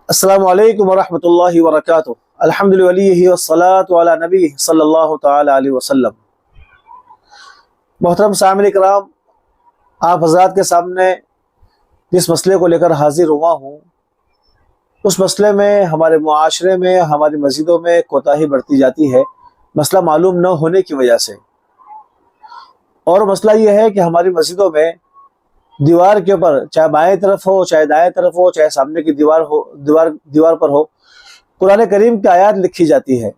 अस्सलामु अलैकुम वरहमतुल्लाहि वबरकातुहू। अल्हम्दुलिल्लाह वलिय्यिही वस्सलातु अला नबी सल्लल्लाहु तआला अलैहि वसल्लम। मोहतरम सामईन किराम, आप हज़रात के सामने जिस मसले को लेकर हाजिर हुआ हूँ, उस मसले में हमारे मुआशरे में, हमारी मस्जिदों में कोताही बढ़ती जाती है, मसला मालूम न होने की वजह से। और मसला ये है कि हमारी मस्जिदों में दीवार के ऊपर, चाहे बाएं तरफ हो, चाहे दाएं तरफ हो, चाहे सामने की दीवार हो, दीवार पर हो, कुरान करीम की आयत लिखी जाती है।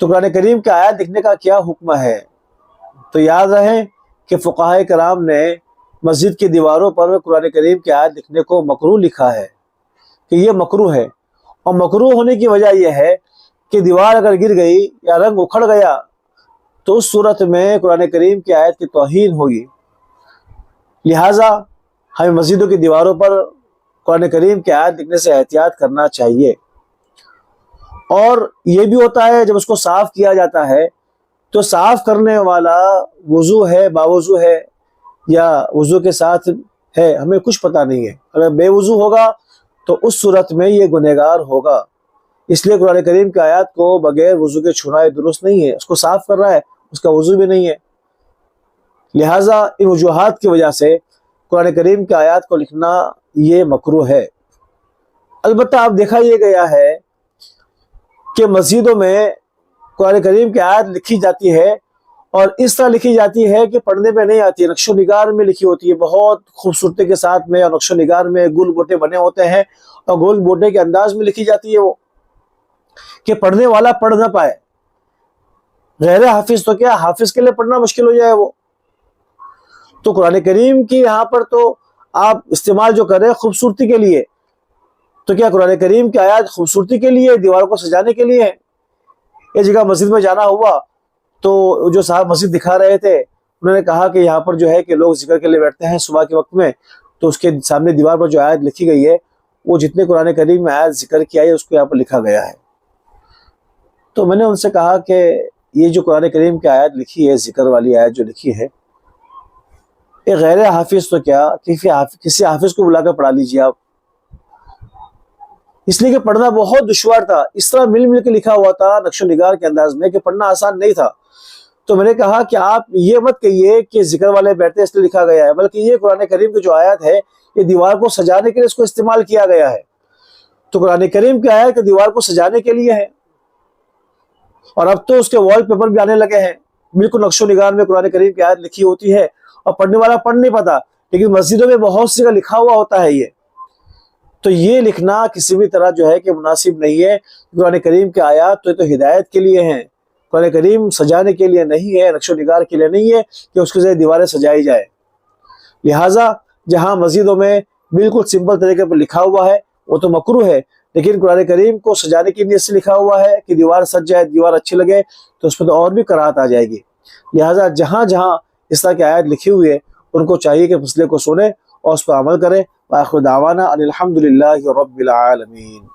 तो कुरान करीम की आयत लिखने का क्या हुक्म है? तो याद रहे कि फुक़हाए कराम ने मस्जिद की दीवारों पर कुरान करीम की आयत लिखने को मकरूह लिखा है कि ये मकरूह है। और मकरूह होने की वजह यह है कि दीवार अगर गिर गई या रंग उखड़ गया तो उस सूरत में कुरान करीम की आयत की तौहीन होगी। लिहाजा हमें मस्जिदों की दीवारों पर कुरान करीम की आयत लिखने से एहतियात करना चाहिए। और ये भी होता है जब उसको साफ किया जाता है तो साफ करने वाला वुजू है, बावुजू है या वुजू के साथ है, हमें कुछ पता नहीं है। अगर बेवुजू होगा तो उस सूरत में ये गुनहगार होगा। इसलिए कुरान करीम की आयत को बगैर वुजू के छूना दुरुस्त नहीं है। उसको साफ कर रहा है, उसका वुजू भी नहीं है। लिहाजा इन वजूहात की वजह से कुरान करीम की आयत को लिखना ये मकरूह है। अलबत्ता अब देखा यह गया है कि मस्जिदों में कुरान करीम की आयत लिखी जाती है और इस तरह लिखी जाती है कि पढ़ने में नहीं आती है, नक्शो निगार में लिखी होती है, बहुत खूबसूरती के साथ में। और नक्शो निगार में गोल बोटे बने होते हैं और गोल बोटे के अंदाज में लिखी जाती है वो, कि पढ़ने वाला पढ़ ना पाए। गैर हाफिज तो क्या, हाफिज के लिए पढ़ना मुश्किल हो जाए वो। तो कुरान करीम की यहाँ पर तो आप इस्तेमाल जो करें खूबसूरती के लिए, तो क्या कुरान करीम की आयत खूबसूरती के लिए, दीवारों को सजाने के लिए है? एक जगह मस्जिद में जाना हुआ तो जो साहब मस्जिद दिखा रहे थे, उन्होंने कहा कि यहाँ पर जो है कि लोग जिक्र के लिए बैठते हैं सुबह के वक्त में, तो उसके सामने दीवार पर जो आयत लिखी गई है वो जितने कुरान करीम में आयत जिक्र किया है उसको यहाँ पर लिखा गया है। तो मैंने उनसे कहा कि ये जो कुरान करीम की आयत लिखी है, जिक्र वाली आयत जो लिखी है, एक गैर हाफिज तो क्या, किसी हाफिज को बुलाकर पढ़ा लीजिए आप। इसलिए कि पढ़ना बहुत दुश्वार था, इस तरह मिल मिल के लिखा हुआ था नक्शो निगार के अंदाज में कि पढ़ना आसान नहीं था। तो मैंने कहा कि आप ये मत कहिए कि जिक्र वाले बैठते इसलिए लिखा गया है, बल्कि ये कुरान करीम की जो आयत है ये दीवार को सजाने के लिए इसको इस्तेमाल किया गया है। तो कुरान करीम की आयत दीवार को सजाने के लिए है। और अब तो उसके वॉलपेपर भी आने लगे हैं, बिल्कुल नक्शो निगार में कुरान करीम की आयत लिखी होती है और पढ़ने वाला पढ़ नहीं पाता, लेकिन मस्जिदों में बहुत सी का लिखा हुआ होता है ये। तो ये लिखना किसी भी तरह जो है कि मुनासिब नहीं है। कुरान करीम की आयत तो हिदायत के लिए हैं, कुरान करीम सजाने के लिए नहीं है, नक्शो निगार के लिए नहीं है कि उसके जरिए दीवारें सजाई जाए। लिहाजा जहाँ मस्जिदों में बिल्कुल सिंपल तरीके पर लिखा हुआ है वो तो मकरूह है, लेकिन कुरान करीम को सजाने की नीयत से लिखा हुआ है कि दीवार सज जाए, दीवार अच्छी लगे, तो उसमें तो और भी कराहत आ जाएगी। लिहाजा जहाँ जहाँ इस तरह की आयत लिखी हुई है उनको चाहिए कि मसले को सुने और उस पर अमल करें। आखिर दावाना अनिल हम्दुलिल्लाहि रब्बिल आलमीन।